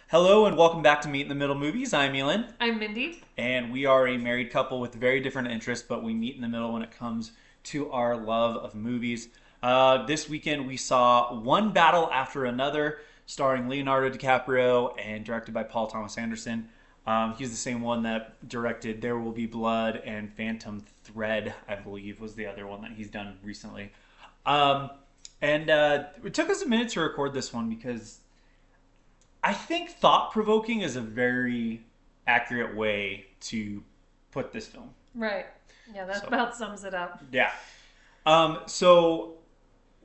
Hello and welcome back to Meet in the Middle Movies. I'm Elin, I'm Mindy. and we are a married couple with very different interests, but we meet in the middle when it comes to our love of movies. This weekend we saw One Battle After Another, starring Leonardo DiCaprio and directed by Paul Thomas Anderson. He's the same one that directed There Will Be Blood and Phantom Thread, I believe, was the other one that he's done recently. Um, and it took us a minute to record this one because I think thought provoking is a very accurate way to put this film. Right. Yeah, that So, about sums it up. yeah. So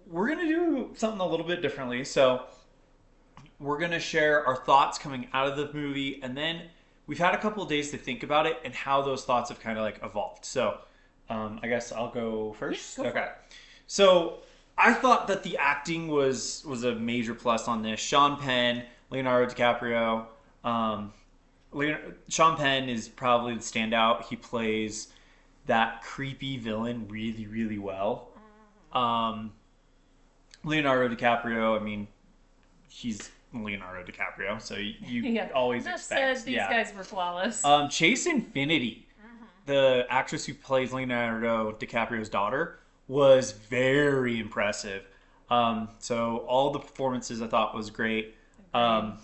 we're gonna do something a little bit differently. So we're gonna share our thoughts coming out of the movie, and then we've had a couple of days to think about it and how those thoughts have kind of like evolved. So I guess I'll go first. Go for Okay. it. So I thought that the acting was a major plus on this. Sean Penn, Leonardo DiCaprio. Sean Penn is probably the standout. He plays that creepy villain really, really well. Um, Leonardo DiCaprio, I mean, he's Leonardo DiCaprio, so you Yeah. always Just expect. said these Yeah. guys were flawless. Chase Infinity, the actress who plays Leonardo DiCaprio's daughter, was very impressive. So all the performances I thought was great. Um,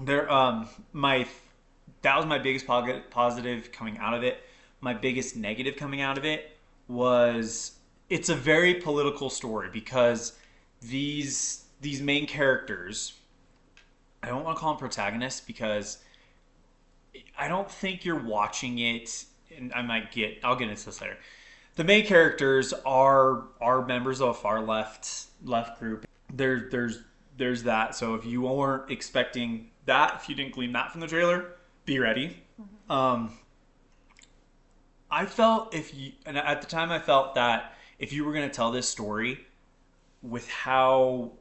there, my that was my biggest positive coming out of it. My biggest negative coming out of it was it's a very political story because these main characters, I don't want to call them protagonists because I don't think you're watching it, and I'll get into this later. The main characters are members of a far left group. There's that. So if you weren't expecting that, if you didn't glean that from the trailer, be ready. Um, I felt and at the time I felt that if you were going to tell this story with how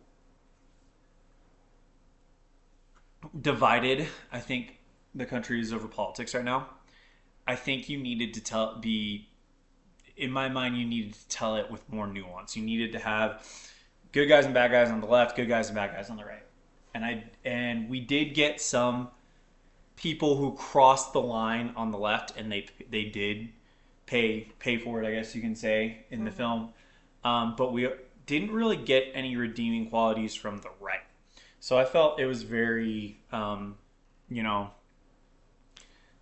divided I think the country is over politics right now, I think you needed to in my mind, you needed to tell it with more nuance. You needed to have good guys and bad guys on the left, good guys and bad guys on the right. And we did get some people who crossed the line on the left, and they did pay for it, I guess you can say, in the film. But we didn't really get any redeeming qualities from the right. So I felt it was very, you know,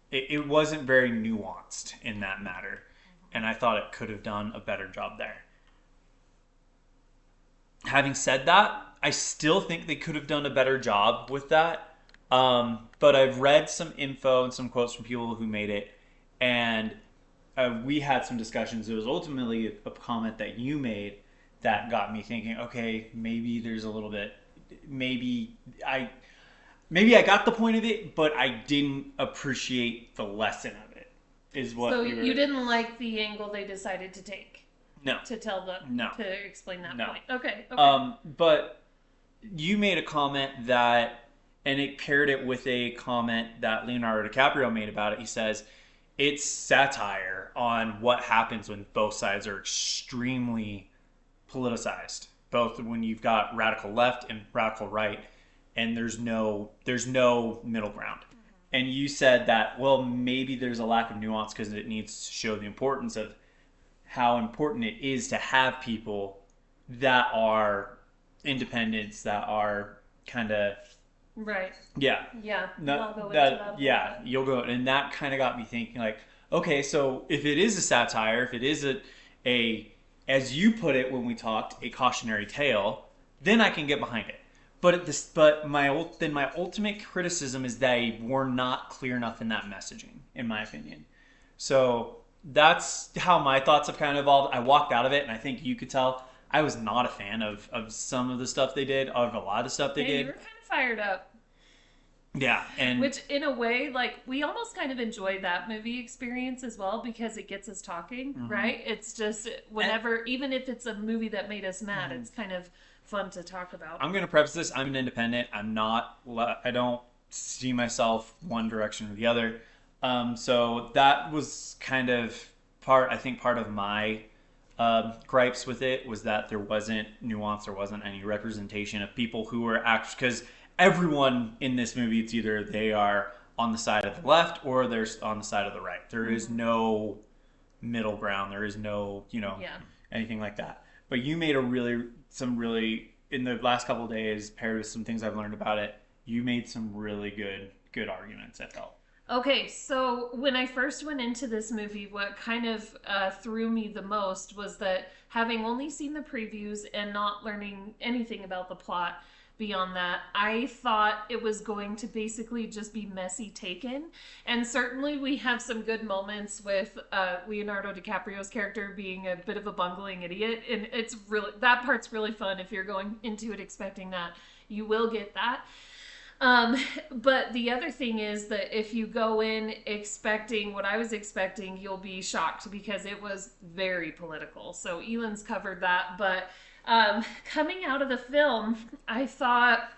it wasn't very nuanced in that matter. And I thought it could have done a better job there. Having said that, I still think they could have done a better job with that. But I've read some info and some quotes from people who made it, and we had some discussions. It was ultimately a comment that you made that got me thinking, okay, maybe there's a little bit, maybe I maybe I got the point of it, but I didn't appreciate the lesson of it. Is what So we were. you didn't like the angle they decided to take No, to tell the no, to explain that no. point. Okay. Okay. But you made a comment that, and it paired it with a comment that Leonardo DiCaprio made about it. He says it's satire on what happens when both sides are extremely politicized, both when you've got radical left and radical right, and there's no middle ground. And you said that, well, maybe there's a lack of nuance because it needs to show the importance of how important it is to have people that are independents, that are kind of, Right. yeah, Yeah. no, I'll go into that, that a yeah, little bit. you'll go, and that kind of got me thinking, like, okay, so if it is a satire, if it is a as you put it when we talked, a cautionary tale, then I can get behind it. But my ultimate criticism is they were not clear enough in that messaging, in my opinion. So that's how my thoughts have kind of evolved. I walked out of it, and I think you could tell I was not a fan of some of the stuff they did, of a lot of the stuff they Hey, you did. were kind of fired up. Yeah, and Which, in a way, like, we almost kind of enjoy that movie experience as well because it gets us talking, right? It's just whenever, even if it's a movie that made us mad, it's kind of fun to talk about. I'm gonna preface this. I'm an independent. I'm not. I don't see myself one direction or the other. So that was kind of I think part of my gripes with it was that there wasn't nuance, there wasn't any representation of people who were actually, because everyone in this movie, it's either they are on the side of the left or they're on the side of the right. There is no middle ground. There is no, Yeah. anything like that. But you made some really, in the last couple of days, paired with some things I've learned about it, you made some really good arguments, I felt. Okay, so when I first went into this movie, what kind of threw me the most was that having only seen the previews and not learning anything about the plot beyond that, I thought it was going to basically just be messy taken. And certainly we have some good moments with Leonardo DiCaprio's character being a bit of a bungling idiot. And it's really, that part's really fun if you're going into it expecting that. You will get that. But the other thing is that if you go in expecting what I was expecting, you'll be shocked because it was very political. So Elon's covered that. But coming out of the film, I thought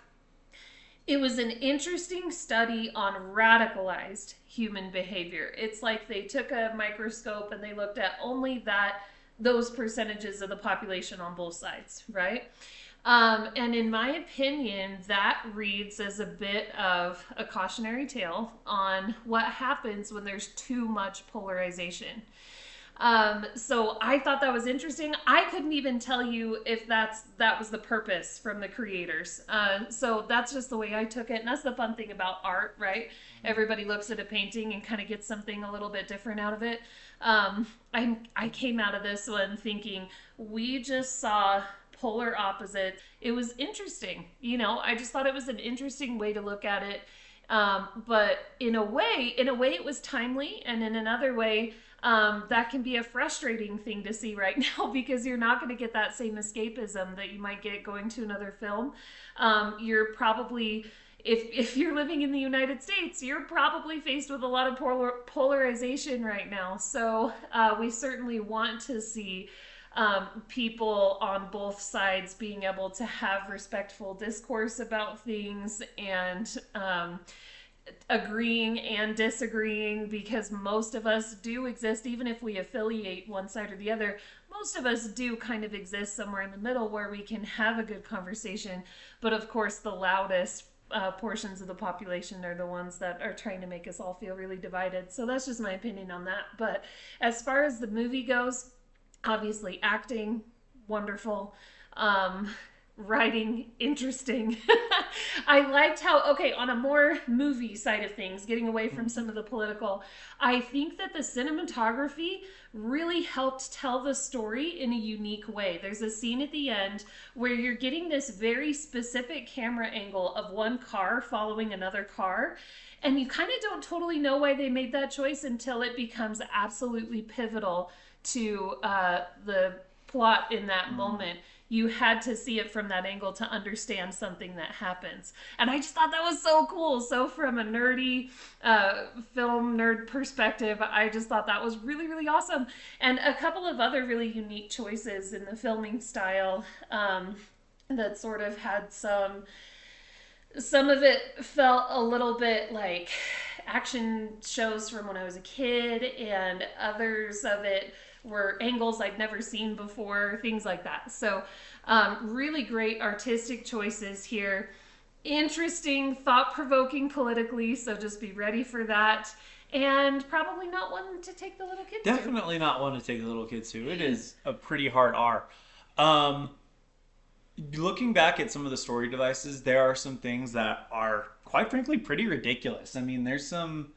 it was an interesting study on radicalized human behavior. It's like they took a microscope and they looked at only those percentages of the population on both sides, right? And in my opinion, that reads as a bit of a cautionary tale on what happens when there's too much polarization. So I thought that was interesting. I couldn't even tell you if that was the purpose from the creators. So that's just the way I took it. And that's the fun thing about art, right? Everybody looks at a painting and kind of gets something a little bit different out of it. I came out of this one thinking we just saw polar opposites. It was interesting. I just thought it was an interesting way to look at it. But in a way it was timely, and in another way, that can be a frustrating thing to see right now because you're not going to get that same escapism that you might get going to another film. You're probably, if you're living in the United States, you're probably faced with a lot of polarization right now. So we certainly want to see people on both sides being able to have respectful discourse about things and agreeing and disagreeing, because most of us do exist, even if we affiliate one side or the other, most of us do kind of exist somewhere in the middle where we can have a good conversation. But of course, the loudest portions of the population are the ones that are trying to make us all feel really divided. So that's just my opinion on that. But as far as the movie goes, obviously acting wonderful, writing interesting. I liked how, okay, on a more movie side of things, getting away from some of the political, I think that the cinematography really helped tell the story in a unique way. There's a scene at the end where you're getting this very specific camera angle of one car following another car, and you kind of don't totally know why they made that choice until it becomes absolutely pivotal to the plot in that moment. You had to see it from that angle to understand something that happens. And I just thought that was so cool. So from a nerdy film nerd perspective, I just thought that was really, really awesome. And a couple of other really unique choices in the filming style that sort of had some of it felt a little bit like action shows from when I was a kid, and others of it were angles I'd never seen before, things like that. So really great artistic choices here. Interesting, thought-provoking politically, so just be ready for that. And probably not one to take the little kids to. Definitely not one to take the little kids to. It is a pretty hard R. Looking back at some of the story devices, there are some things that are, quite frankly, pretty ridiculous. I mean, there's some...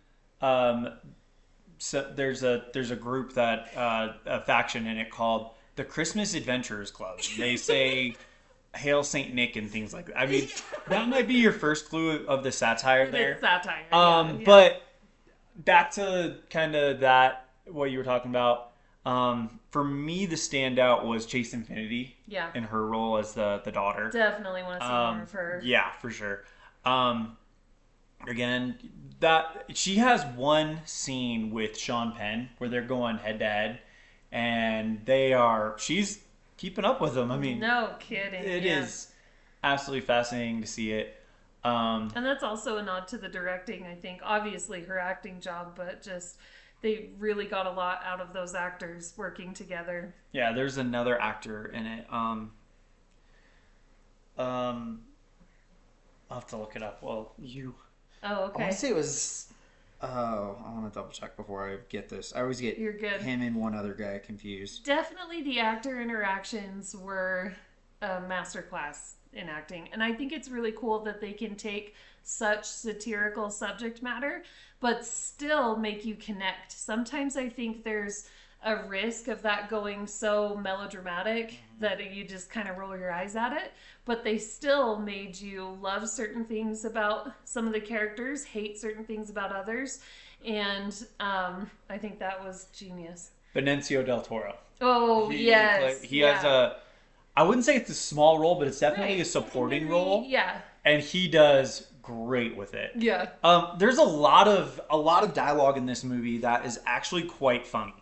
So there's a group that a faction in it called the Christmas Adventurers Club. They say Hail Saint Nick and things like that. I mean, that might be your first clue of the satire there. It's satire. Yeah. But back to kind of that, what you were talking about. For me, the standout was Chase Infinity. Yeah. In her role as the daughter. Definitely want to see more of her. Yeah, for sure. Again, that she has one scene with Sean Penn where they're going head to head, and she's keeping up with them. I mean, no kidding. It is absolutely fascinating to see it. And that's also a nod to the directing, I think. Obviously her acting job, but just they really got a lot out of those actors working together. Yeah, there's another actor in it. I'll have to look it up. Well, you. Oh, I want okay. to say it was. Oh, I want to double check before I get this. I always get You're good. him and one other guy confused. Definitely the actor interactions were a masterclass in acting. And I think it's really cool that they can take such satirical subject matter, but still make you connect. Sometimes I think there's a risk of that going so melodramatic that you just kind of roll your eyes at it. But they still made you love certain things about some of the characters, hate certain things about others. And I think that was genius. Benicio del Toro. Oh, yes. He has a. I wouldn't say it's a small role, but it's definitely Right. a supporting Henry, role, yeah. and he does great with it. Yeah. There's a lot of dialogue in this movie that is actually quite funny.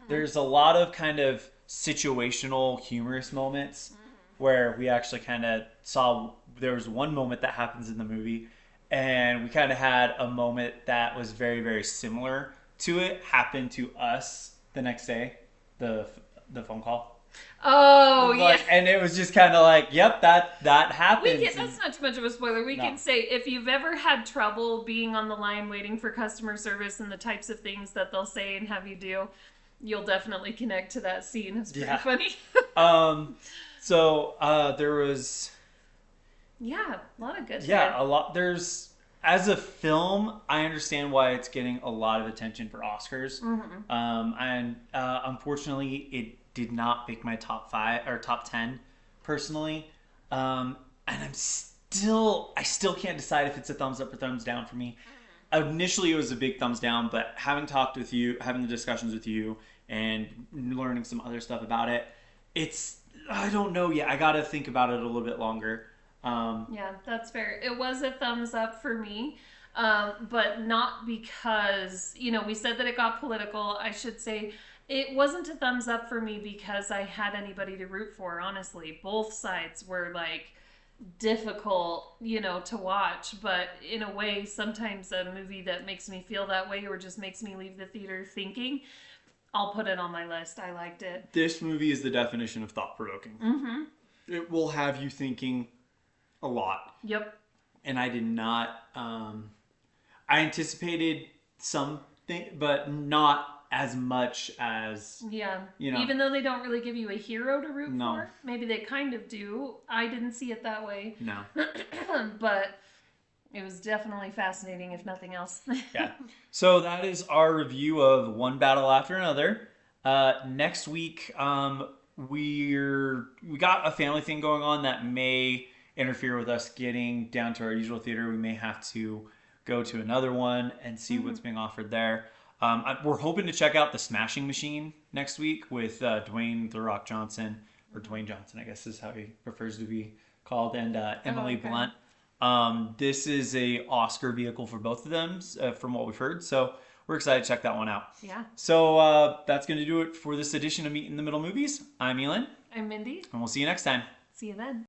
There's a lot of kind of situational, humorous moments where we actually kind of saw. There was one moment that happens in the movie, and we kind of had a moment that was very, very similar to it happen to us the next day. The the phone call. Oh, yeah. And it was just kind of like, yep, that happens. That's not too much of a spoiler. We No. can say if you've ever had trouble being on the line waiting for customer service and the types of things that they'll say and have you do, you'll definitely connect to that scene. It's pretty funny. So there was Yeah, a lot of good yeah stuff. a lot. There's as a film, I understand why it's getting a lot of attention for Oscars. And unfortunately, it did not make my top 5 or top 10 personally. And I still can't decide if it's a thumbs up or thumbs down for me. Initially, it was a big thumbs down, but having talked with you, having the discussions with you, and learning some other stuff about it, I don't know yet. I got to think about it a little bit longer. Yeah, that's fair. It was a thumbs up for me, but not because, we said that it got political. I should say it wasn't a thumbs up for me because I had anybody to root for, honestly. Both sides were like difficult, to watch, but in a way, sometimes a movie that makes me feel that way or just makes me leave the theater thinking, I'll put it on my list. I liked it. This movie is the definition of thought provoking. It will have you thinking a lot. Yep. And I did not. I anticipated something, but not as much as Yeah. you know. Even though they don't really give you a hero to root No. for, maybe they kind of do. I didn't see it that way. No. But it was definitely fascinating, if nothing else. Yeah. So that is our review of One Battle After Another. Next week, we got a family thing going on that may interfere with us getting down to our usual theater. We may have to go to another one and see what's being offered there. We're hoping to check out The Smashing Machine next week with Dwayne The Rock Johnson, or Dwayne Johnson, I guess is how he prefers to be called, and Emily okay. Blunt. This is a Oscar vehicle for both of them, from what we've heard. So we're excited to check that one out. Yeah. So that's going to do it for this edition of Meet in the Middle Movies. I'm Elin, I'm Mindy. and we'll see you next time. See you then.